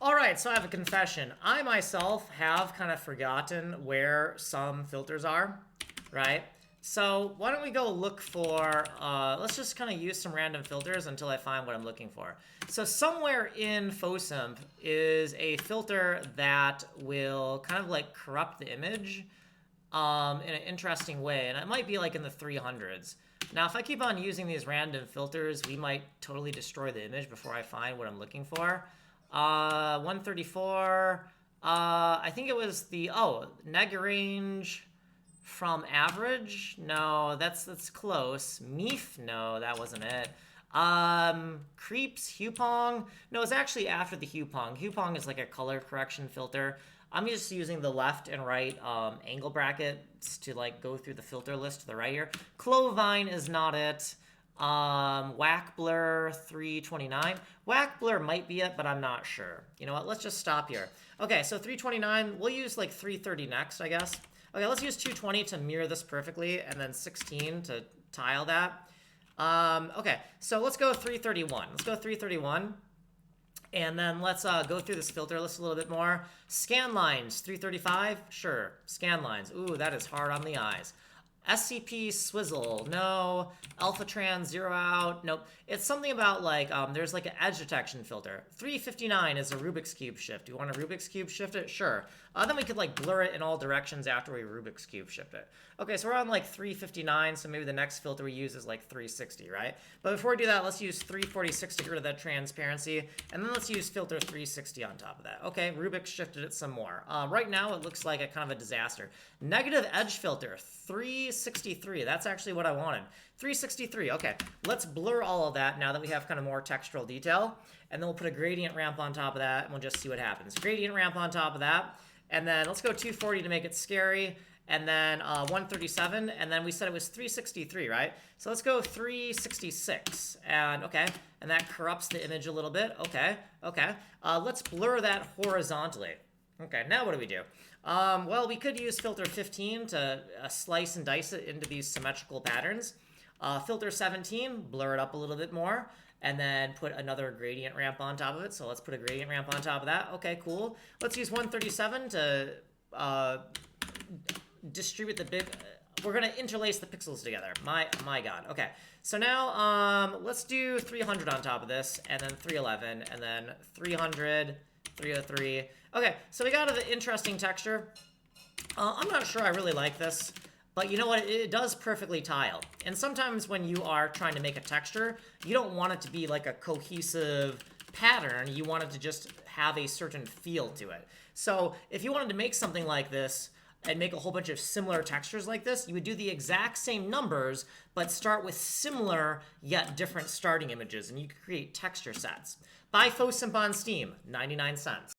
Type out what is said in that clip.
All right, so I have a confession. I myself have kind of forgotten where some filters are, right? So why don't we go look for, let's just kind of use some random filters until I find what I'm looking for. So somewhere in PHOSIMP is a filter that will kind of like corrupt the image in an interesting way, and it might be like in the 300s. Now, if I keep on using these random filters, we might totally destroy the image before I find what I'm looking for. 134, I think it was the, neg range from average? No, that's close. Meef? No, that wasn't it. Creeps, Hupong? No, it's actually after the Hupong. Hupong is like a color correction filter. I'm just using the left and right angle brackets to like go through the filter list to the right here. Clovine is not it. Whack blur 329. Whack blur might be it, but I'm not sure. You know what? Let's just stop here. Okay, so 329. We'll use like 330 next, I guess. Okay, let's use 220 to mirror this perfectly, and then 16 to tile that. Okay, so let's go 331. Let's go 331. And then let's go through this filter list a little bit more. Scan lines, 335. Sure. Scan lines. Ooh, that is hard on the eyes. SCP swizzle, no. Alpha trans, zero out, nope. It's something about like, there's like an edge detection filter. 359 is a Rubik's Cube shift. Do you want a Rubik's Cube shift it? Sure. Then we could like blur it in all directions after we Rubik's Cube shift it. Okay, so we're on like 359, so maybe the next filter we use is like 360, right? But before we do that, let's use 346 to get rid of that transparency, and then let's use filter 360 on top of that. Okay, Rubik's shifted it some more. Right now, it looks like a kind of a disaster. Negative edge filter, 363. That's actually what I wanted. 363. Okay, let's blur all of that now that we have kind of more textural detail, and then we'll put a gradient ramp on top of that, and we'll just see what happens. Gradient ramp on top of that, and then let's go 240 to make it scary, and then 137, and then we said it was 363, right? So let's go 366, and okay, and that corrupts the image a little bit. Okay. Let's blur that horizontally. Okay, now what do we do? Well, we could use filter 15 to slice and dice it into these symmetrical patterns. Filter 17, blur it up a little bit more, and then put another gradient ramp on top of it. So let's put a gradient ramp on top of that. Okay, cool. Let's use 137 to distribute the big... we're going to interlace the pixels together. My God. Okay, so now let's do 300 on top of this, and then 311, and then 300, 303. Okay, so we got an interesting texture. I'm not sure I really like this, but you know what? It does perfectly tile. And sometimes when you are trying to make a texture, you don't want it to be like a cohesive pattern. You want it to just have a certain feel to it. So if you wanted to make something like this and make a whole bunch of similar textures like this, you would do the exact same numbers, but start with similar yet different starting images, and you could create texture sets. Buy PHOSIMP on Steam, 99 cents.